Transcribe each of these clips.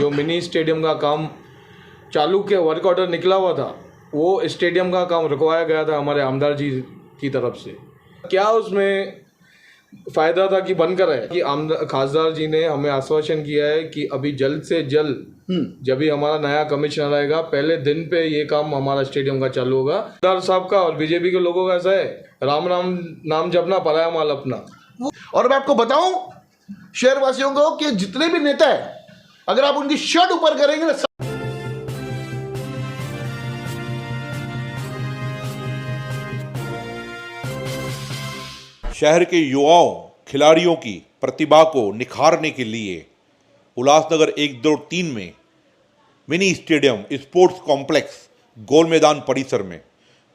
जो mini stadium का काम चालू के वर्क ऑर्डर निकला हुआ था, वो स्टेडियम का काम रुकवाया गया था हमारे आमदार जी की तरफ से। क्या उसमें फ़ायदा था कि बंद कराए कि खासदार जी ने हमें आश्वासन किया है कि अभी जल्द से जल्द जब भी हमारा नया कमिश्नर आएगा पहले दिन पे ये काम हमारा स्टेडियम का चालू होगा। खासदार साहब का और बीजेपी के लोगों का ऐसा है, राम राम नाम जपना, पराया माल अपना। और मैं आपको बताऊं शहरवासियों को कि जितने भी नेता है, अगर आप उनकी शर्ट ऊपर करेंगे ना, शहर के युवाओं खिलाड़ियों की प्रतिभा को निखारने के लिए उल्लासनगर 1-2-3 में मिनी स्टेडियम स्पोर्ट्स कॉम्प्लेक्स गोल मैदान परिसर में,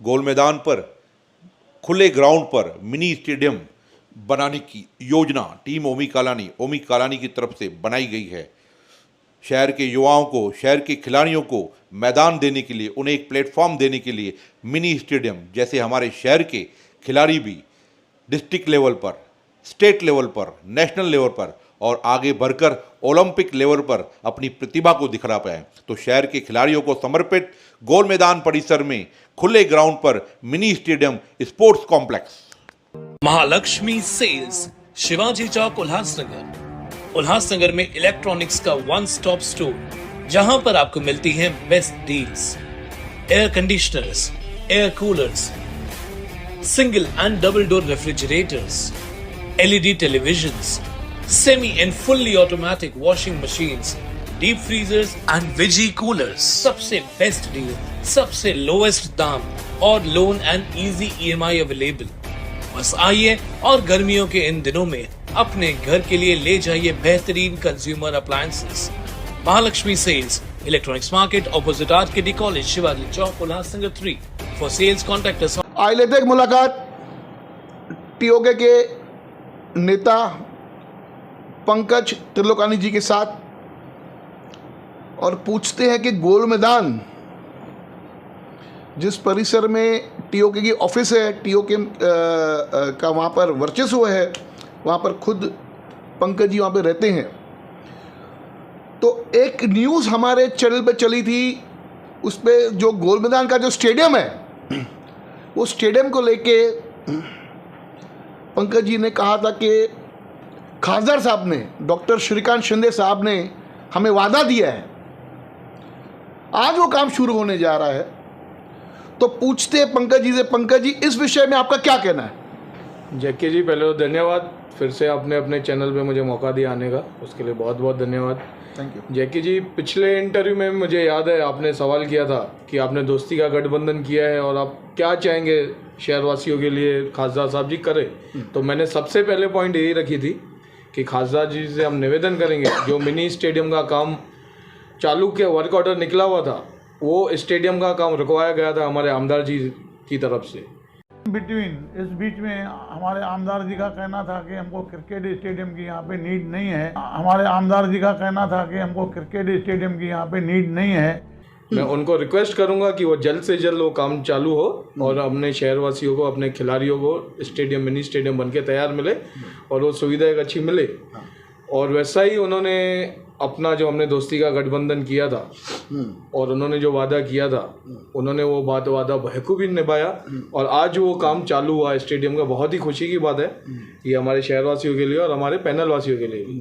गोल मैदान पर खुले ग्राउंड पर मिनी स्टेडियम बनाने की योजना टीम ओमी कालानी की तरफ से बनाई गई है। शहर के युवाओं को, शहर के खिलाड़ियों को मैदान देने के लिए, उन्हें एक प्लेटफॉर्म देने के लिए मिनी स्टेडियम, जैसे हमारे शहर के खिलाड़ी भी डिस्ट्रिक्ट लेवल पर, स्टेट लेवल पर, नेशनल लेवल पर और आगे बढ़कर ओलंपिक लेवल पर अपनी प्रतिभा को दिखा पाए, तो शहर के खिलाड़ियों को समर्पित गोल मैदान परिसर में खुले ग्राउंड पर mini stadium sports complex. Mahalakshmi sales, Shivaji Chowk, Ulhasnagar में इलेक्ट्रॉनिक्स का वन स्टॉप स्टोर, जहां पर आपको मिलती हैं best deals, air conditioners, air coolers, single and double door refrigerators, LED televisions, semi and fully automatic washing machines, deep freezers and veggie coolers। सबसे best deal, सबसे lowest दाम और loan and easy EMI available. बस आइए और गर्मियों के इन दिनों में अपने घर के लिए ले जाइए बेहतरीन consumer appliances. Mahalakshmi sales, electronics market, opposite RKD college, Shivaji Chowk, Ulhasnagar 3। For sales contact us. आज लेते एक मुलाकात टीओके के नेता पंकज त्रिलोकानी जी के साथ और पूछते हैं कि गोल मैदान जिस परिसर में टीओके की ऑफिस है, टीओके का वहाँ पर वर्चस्व है, वहाँ पर खुद पंकज जी वहाँ पे रहते हैं, तो एक न्यूज़ हमारे चैनल पे चली थी, उस पर जो गोल मैदान का जो स्टेडियम है, वो स्टेडियम को लेके पंकज जी ने कहा था कि खासदार साहब ने, डॉक्टर श्रीकांत शिंदे साहब ने हमें वादा दिया है, आज वो काम शुरू होने जा रहा है। तो पूछते हैं पंकज जी से, पंकज जी इस विषय में आपका क्या कहना है? जैकी जी, पहले तो धन्यवाद, फिर से आपने अपने चैनल पे मुझे मौका दिया आने का, उसके लिए बहुत बहुत धन्यवाद। Thank you. जैकी जी, पिछले इंटरव्यू में मुझे याद है आपने सवाल किया था कि आपने दोस्ती का गठबंधन किया है और आप क्या चाहेंगे शहरवासियों के लिए खासदार साहब जी करें। तो मैंने सबसे पहले पॉइंट यही रखी थी कि खासदार जी से हम निवेदन करेंगे, जो मिनी स्टेडियम का काम चालू के वर्क ऑर्डर निकला हुआ था, वो स्टेडियम का काम रुकवाया गया था हमारे आमदार जी की तरफ से। इस बीच में हमारे आमदार जी का कहना था कि हमको क्रिकेट स्टेडियम की यहाँ पे नीड नहीं है। मैं उनको रिक्वेस्ट करूंगा कि वो जल्द से जल्द वो काम चालू हो और अपने शहरवासियों को, अपने खिलाड़ियों को स्टेडियम, मिनी स्टेडियम बनके तैयार मिले और वो सुविधा एक अच्छी मिले। और वैसा ही उन्होंने अपना जो हमने दोस्ती का गठबंधन किया था और उन्होंने जो वादा किया था, उन्होंने वो वादा बखूबी निभाया और आज वो काम चालू हुआ स्टेडियम का। बहुत ही खुशी की बात है ये हमारे शहरवासियों के लिए और हमारे पैनल वासियों के लिए भी।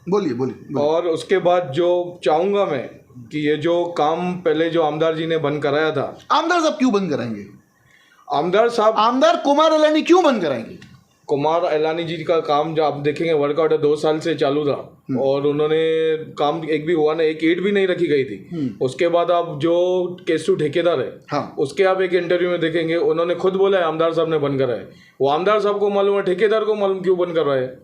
बोलिए। और उसके बाद जो चाहूँगा मैं कि ये जो काम पहले जो आमदार जी ने बंद कराया था, आमदार साहब क्यों बंद कराएंगे? आमदार कुमार एलानी क्यों बंद कराएंगे? कुमार एलानी जी का काम जो आप देखेंगे वर्क ऑर्डर 2 साल से चालू था और उन्होंने काम एक भी हुआ नहीं, एक ईंट भी नहीं रखी गई थी। उसके बाद आप जो केसु ठेकेदार है, हाँ, उसके आप एक इंटरव्यू में देखेंगे, उन्होंने खुद बोला है आमदार साहब ने बंद कराया। वो आमदार साहब को मालूम है, ठेकेदार को मालूम क्यों बंद कर रहा है?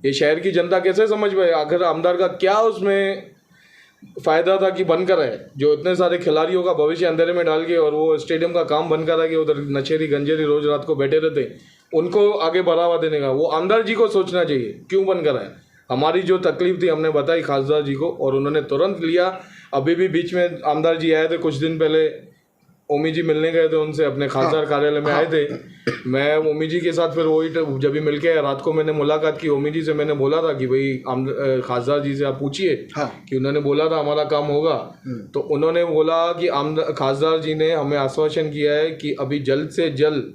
ये शहर की जनता कैसे समझ पाए आखिर आमदार का क्या उसमें फ़ायदा था कि बंद कराए, जो इतने सारे खिलाड़ियों का भविष्य अंधेरे में डाल के और वो स्टेडियम का काम बंद करा के उधर नशेरी गंजेरी रोज रात को बैठे रहते, उनको आगे बढ़ावा देने का वो आमदार जी को सोचना चाहिए क्यों बंद कराए। हमारी जो तकलीफ थी हमने बताई खासदार जी को और उन्होंने तुरंत लिया। अभी भी बीच में आमदार जी आए थे, कुछ दिन पहले ओमी जी मिलने गए थे उनसे, अपने खासदार कार्यालय में आए थे मैं ओमी जी के साथ फिर वही जब भी मिल के रात को मैंने मुलाकात की, ओमी जी से मैंने बोला था कि भाई खासदार जी से आप पूछिए हाँ। कि उन्होंने बोला था हमारा काम होगा। तो उन्होंने बोला कि खासदार जी ने हमें आश्वासन किया है कि अभी जल्द से जल्द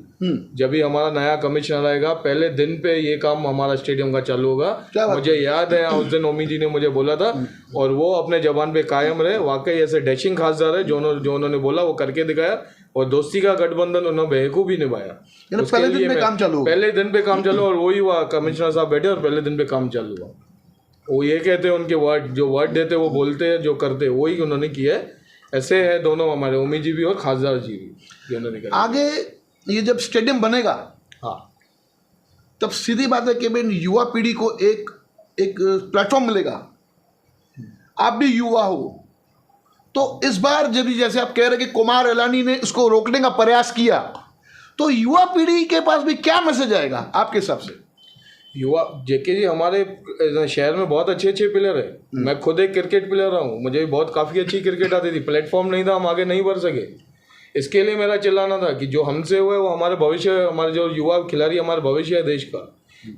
जब भी हमारा नया कमिश्नर आएगा पहले दिन पे ये काम हमारा स्टेडियम का चालू होगा। मुझे याद है उस दिन ओमी जी ने मुझे बोला था और वो अपने जबान पे कायम रहे। वाकई ऐसे डैशिंग खासदार है जो उन्होंने बोला वो करके दिखाया और दोस्ती का गठबंधन उन्होंने बेहकूब ही निभाया। पहले दिन पे काम चालू, पहले दिन पे काम चालू और वही हुआ, कमिश्नर साहब बैठे और पहले दिन पे काम चालू हुआ। वो ये कहते हैं उनके वर्ड, जो वर्ड देते वो बोलते हैं, जो करते वही उन्होंने किया है। ऐसे है दोनों हमारे ओमी जी भी और खासदार जी भी जो उन्होंने किया। आगे ये जब स्टेडियम बनेगा हाँ तब सीधी बात है कि भाई युवा पीढ़ी को एक प्लेटफॉर्म मिलेगा। आप भी युवा हो तो इस बार जब जैसे आप कह रहे कि कुमार एलानी ने इसको रोकने का प्रयास किया तो युवा पीढ़ी के पास भी क्या मैसेज आएगा आपके हिसाब से? युवा जेके जी हमारे शहर में बहुत अच्छे अच्छे प्लेयर है। मैं खुद एक क्रिकेट प्लेयर रहा हूँ, मुझे भी बहुत काफ़ी अच्छी क्रिकेट आती थी। प्लेटफॉर्म नहीं था, हम आगे नहीं बढ़ सके। इसके लिए मेरा चिल्लाना था कि जो हमसे हुआ है वो हमारे भविष्य, हमारे जो युवा खिलाड़ी हमारे भविष्य है देश का,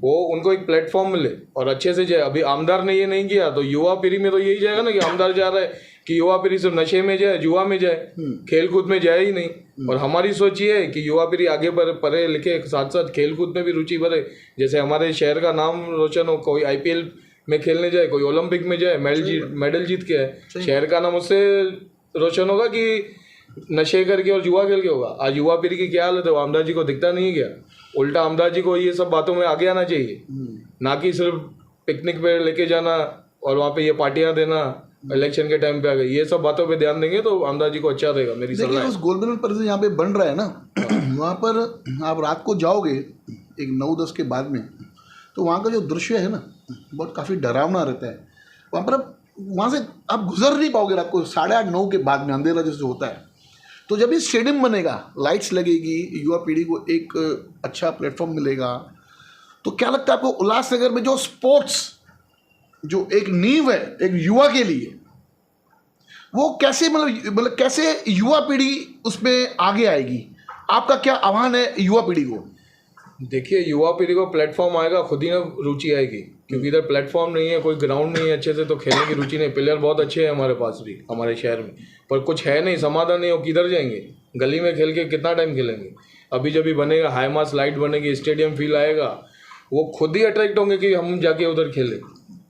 वो उनको एक प्लेटफॉर्म मिले और अच्छे से जाए। अभी आमदार ने ये नहीं किया तो युवा पीढ़ी में तो यही जाएगा ना कि आमदार जा रहा है कि युवा पीढ़ी सिर्फ नशे में जाए, जुआ में जाए, खेल कूद में जाए ही नहीं। और हमारी सोच ये है कि युवा पीढ़ी आगे पढ़े लिखे, साथ साथ खेल कूद में भी रुचि भरे। जैसे हमारे शहर का नाम रोशन हो, कोई IPL में खेलने जाए, कोई ओलंपिक में जाए, मेडल जीत के है, शहर का नाम उससे रोशन होगा कि नशे करके और जुआ खेल के होगा। आज युवा पीढ़ी की क्या हालत है, वो आमदार जी को दिखता नहीं क्या? उल्टा आमदार जी को ये सब बातों में आगे आना चाहिए, ना कि सिर्फ पिकनिक पे लेके जाना और वहाँ पे ये पार्टियां देना इलेक्शन के टाइम पे आ गई। ये सब बातों पे ध्यान देंगे तो आमदार जी को अच्छा रहेगा, मेरी सलाह है। उस गोल्ड मेडल परिसर यहाँ पे बन रहा है ना, वहाँ पर आप रात को जाओगे एक 9-10 के बाद में तो वहाँ का जो दृश्य है ना बहुत काफ़ी डरावना रहता है। वहाँ पर वहाँ से आप गुजर नहीं पाओगे रात को 8:30-9 के बाद में, अंधेरा जैसे होता है। तो जब ये स्टेडियम बनेगा, लाइट्स लगेगी, युवा पीढ़ी को एक अच्छा प्लेटफॉर्म मिलेगा, तो क्या लगता है आपको उल्लासनगर में जो स्पोर्ट्स जो एक नींव है एक युवा के लिए, वो कैसे मतलब कैसे युवा पीढ़ी उसमें आगे आएगी? आपका क्या आह्वान है युवा पीढ़ी को? देखिए युवा पीढ़ी को प्लेटफॉर्म आएगा, खुद ही ना रुचि आएगी, क्योंकि इधर प्लेटफॉर्म नहीं है, कोई ग्राउंड नहीं है अच्छे से, तो खेलने की रुचि नहीं। प्लेयर बहुत अच्छे हैं हमारे पास भी, हमारे शहर में, पर कुछ है नहीं, समाधान नहीं हो, किधर जाएंगे? गली में खेल के कितना टाइम खेलेंगे? अभी जब भी बनेगा, हाई मास लाइट बनेगी, स्टेडियम फील आएगा, वो खुद ही अट्रैक्ट होंगे कि हम जाके उधर खेलें।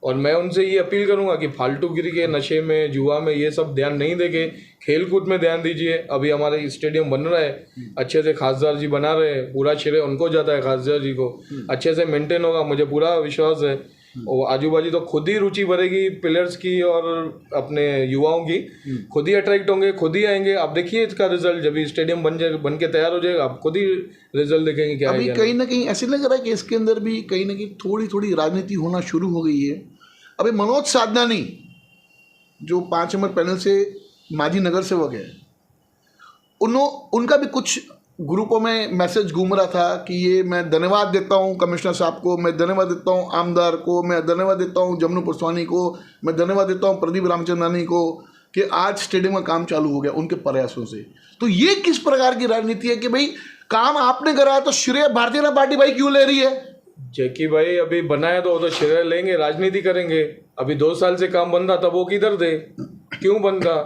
और मैं उनसे ये अपील करूंगा कि फालतूगिरी के नशे में, जुआ में, ये सब ध्यान नहीं देके खेल कूद में ध्यान दीजिए। अभी हमारे स्टेडियम बन रहा है, अच्छे से खासदार जी बना रहे हैं, पूरा श्रेय उनको जाता है, खासदार जी को अच्छे से मेंटेन होगा, मुझे पूरा विश्वास है। और आजू बाजू तो खुद ही रुचि बढ़ेगी प्लेयर्स की और अपने युवाओं की, खुद ही अट्रैक्ट होंगे, खुद ही आएंगे। आप देखिए इसका रिजल्ट, जब स्टेडियम बन के तैयार हो जाएगा, आप खुद ही रिजल्ट देखेंगे क्या अभी है। कहीं ना कहीं ऐसे लग रहा है कि इसके अंदर भी कहीं ना कहीं थोड़ी थोड़ी राजनीति होना शुरू हो गई है। अभी मनोज साधनानी जो 5 नंबर पैनल से माजी नगर सेवक है, उनका भी कुछ ग्रुपों में मैसेज घूम रहा था कि ये मैं धन्यवाद देता हूँ कमिश्नर साहब को, मैं धन्यवाद देता हूँ आमदार को, मैं धन्यवाद देता हूँ जमनू पुरस्वानी को, मैं धन्यवाद देता हूँ प्रदीप रामचंद्रानी को कि आज स्टेडियम का काम चालू हो गया उनके प्रयासों से। तो ये किस प्रकार की राजनीति है कि भाई काम आपने कराया तो श्रेय भारतीय जनता पार्टी भाई क्यों ले रही है? जैकी भाई अभी बनाया तो वो तो श्रेय लेंगे, राजनीति करेंगे। अभी 2 साल से काम बन रहा था, वो किधर थे, क्यों बन रहा?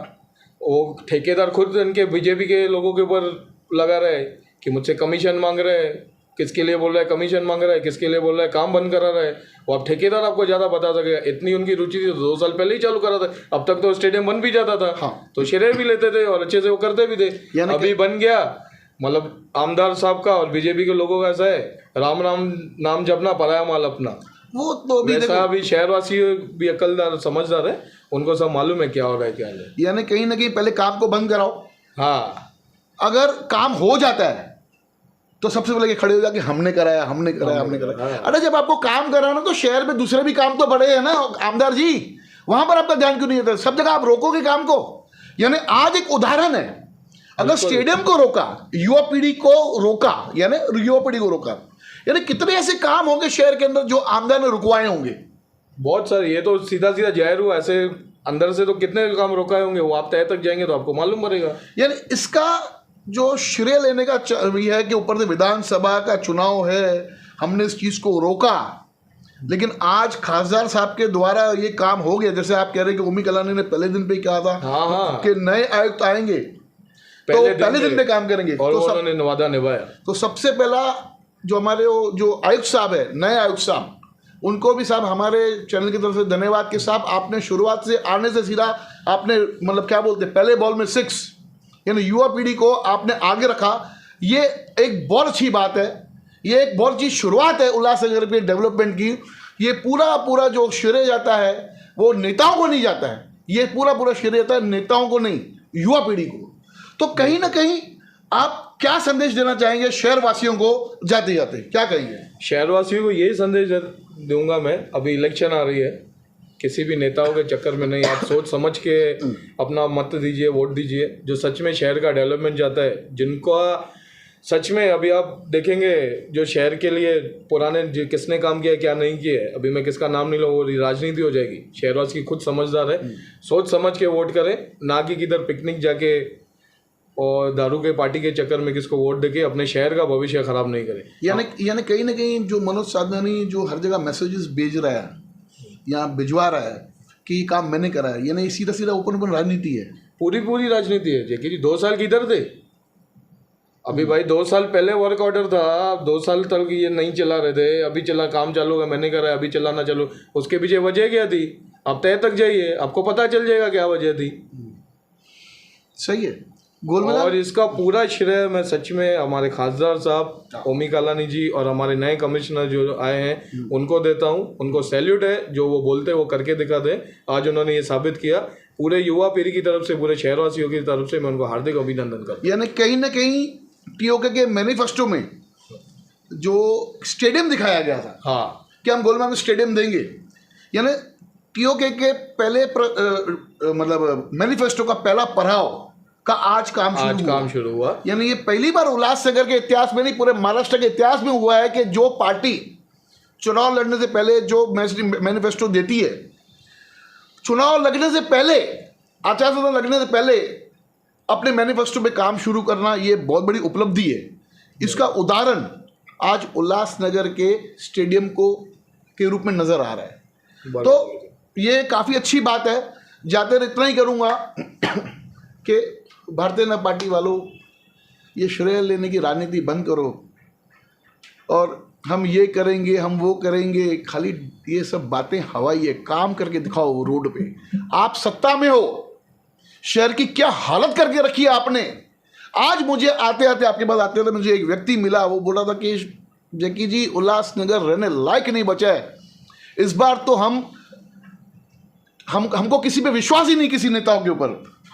वो ठेकेदार खुद इनके बीजेपी के लोगों के ऊपर लगा रहे कि मुझसे कमीशन मांग रहे हैं, किसके लिए बोल रहा है कमीशन मांग रहा है, किसके लिए बोल रहा है काम बंद करा रहा है। वो अब ठेकेदार आपको ज़्यादा बता सकेगा, इतनी उनकी रुचि थी तो 2 साल पहले ही चालू करा था, अब तक तो स्टेडियम बन भी जाता था। हाँ। तो श्रेय भी लेते थे और अच्छे से वो करते भी थे। अभी बन गया, मतलब आमदार साहब का और बीजेपी के लोगों का ऐसा है, राम राम नाम जपना, पराया माल अपना। वो तो वैसा अभी शहरवासी भी अकलदार समझदार है, उनको सब मालूम है क्या हो रहा है क्या है। यानी कहीं ना कहीं पहले काम को बंद कराओ, हाँ अगर काम हो जाता है तो सबसे पहले ये खड़े हो जाके हमने कराया, हमने कराया, हमने कराया। अरे जब आपको काम कराना तो शहर में दूसरे भी काम तो बड़े हैं ना आमदार जी, वहां पर आपका ध्यान क्यों नहीं होता? सब जगह आप रोकोगे काम को। यानी आज एक उदाहरण है, अगर स्टेडियम को रोका, युवा पीढ़ी को रोका, यानी युवा पीढ़ी को रोका, यानी कितने ऐसे काम होंगे शहर के अंदर जो आमदार ने रुकवाए होंगे? बहुत सारे। ये तो सीधा सीधा जाहिर हुआ, ऐसे अंदर से तो कितने काम रोकाए होंगे, वो आप तय तक जाएंगे तो आपको मालूम पड़ेगा। यानी इसका जो श्रेय लेने का ये है कि ऊपर से विधानसभा का चुनाव है, हमने इस चीज़ को रोका, लेकिन आज खासदार साहब के द्वारा ये काम हो गया। जैसे आप कह रहे हैं कि ओमी कलानी ने पहले दिन पे कहा था हाँ कि नए आयुक्त आएंगे तो पहले दिन पे काम करेंगे, और तो उन्होंने वादा निभाया। तो सबसे पहला जो हमारे जो आयुक्त साहब है, नए आयुक्त साहब, उनको भी साहब हमारे चैनल की तरफ से धन्यवाद कि साहब आपने शुरुआत से आने से सीधा आपने मतलब क्या बोलते हैं, पहले बॉल में 6, यानी युवा पीढ़ी को आपने आगे रखा। ये एक बहुत अच्छी बात है, ये एक बहुत अच्छी शुरुआत है उल्लासनगर के डेवलपमेंट की। ये पूरा जो श्रेय जाता है वो नेताओं को नहीं जाता है, ये पूरा श्रेय जाता है नेताओं को नहीं, युवा पीढ़ी को। तो कहीं ना कहीं आप क्या संदेश देना चाहेंगे शहरवासियों को जाते जाते, क्या कहेंगे? शहरवासियों को यही संदेश दूंगा मैं, अभी इलेक्शन आ रही है, किसी भी नेताओं के चक्कर में नहीं, आप सोच समझ के अपना मत दीजिए, वोट दीजिए। जो सच में शहर का डेवलपमेंट चाहता है, जिनको सच में अभी आप देखेंगे जो शहर के लिए पुराने किसने काम किया क्या नहीं किया, अभी मैं किसका नाम नहीं लूँ, वो राजनीति हो जाएगी। शहरवासी खुद समझदार है, सोच समझ के वोट करें, ना कि किधर पिकनिक जाके और दारू के पार्टी के चक्कर में किसको वोट देके अपने शहर का भविष्य खराब नहीं करें। यानी कहीं ना कहीं जो मनोज साधनानी जो हर जगह मैसेजेस भेज रहा है या भिजवा रहा है कि ये काम मैंने करा है, यानी सीधा ओपन राजनीति है, पूरी राजनीति है। जेकी जी 2 साल किधर थे? अभी भाई 2 साल पहले वर्क ऑर्डर था, 2 साल तक ये नहीं चला रहे थे, अभी चला, काम चालू होगा, मैंने करा है, अभी चला ना चलो, उसके पीछे वजह क्या थी? आप तय तक जाइए, आपको पता चल जाएगा क्या वजह थी। सही है। गोलमेदान और इसका पूरा श्रेय मैं सच में हमारे खासदार साहब ओमी कालानी जी और हमारे नए कमिश्नर जो आए हैं उनको देता हूँ, उनको सैल्यूट है, जो वो बोलते हैं वो करके दिखा दे। आज उन्होंने ये साबित किया, पूरे युवा पीढ़ी की तरफ से, पूरे शहरवासियों की तरफ से मैं उनको हार्दिक अभिनंदन करता हूँ। यानी कहीं ना कहीं टीओके के मैनिफेस्टो में जो स्टेडियम दिखाया गया था, हाँ, कि हम गोलमाल में स्टेडियम देंगे, यानी टीओके के पहले मतलब मैनिफेस्टो का पहला पड़ाव का आज काम शुरू हुआ। यानी ये पहली बार उल्लासनगर के इतिहास में नहीं, पूरे महाराष्ट्र के इतिहास में हुआ है कि जो पार्टी चुनाव लड़ने से पहले जो मैनिफेस्टो देती है, चुनाव लगने से पहले, आचार संहिता लगने से पहले अपने मैनिफेस्टो पे काम शुरू करना, ये बहुत बड़ी उपलब्धि है। इसका उदाहरण आज उल्लासनगर के स्टेडियम के रूप में नजर आ रहा है। तो ये काफ़ी अच्छी बात है। जाते इतना ही करूँगा कि भारतीय जनता पार्टी वालों, ये श्रेय लेने की राजनीति बंद करो और हम ये करेंगे, हम वो करेंगे, खाली ये सब बातें हवाई है। काम करके दिखाओ रोड पे। आप सत्ता में हो, शहर की क्या हालत करके रखी है आपने। आज मुझे आते आते आपके पास आते मुझे एक व्यक्ति मिला, वो बोला था कि जैकी जी उल्लासनगर रहने लायक नहीं बचा है, इस बार तो हमको किसी पे विश्वास ही नहीं, किसी नेताओं के ऊपर,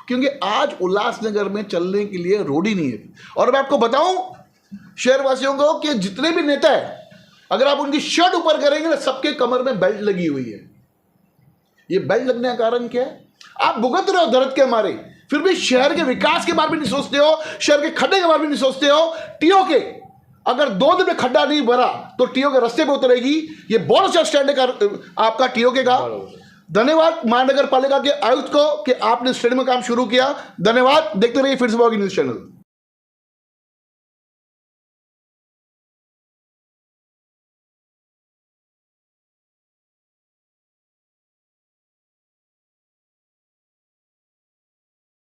क्योंकि आज उल्लासनगर में चलने के लिए रोड ही नहीं है। और मैं आपको बताऊं शहरवासियों को कि जितने भी नेता है, अगर आप उनकी शर्ट ऊपर करेंगे ना, सबके कमर में बेल्ट लगी हुई है। ये बेल्ट लगने का कारण क्या है? आप भुगत रहे हो दर्द के मारे, फिर भी शहर के विकास के बारे में नहीं सोचते हो, शहर के खड्डे के बारे में नहीं सोचते हो। टीओ के अगर 2 दिन में खड्डा नहीं भरा तो टीओ के रास्ते पे उतरेगी। ये बहुत अच्छा स्टैंड है आपका टीओ के का। धन्यवाद महानगर पालिका के आयुक्त को कि आपने स्टेडियम में काम शुरू किया। धन्यवाद। देखते रहिए फिर से न्यूज़ चैनल।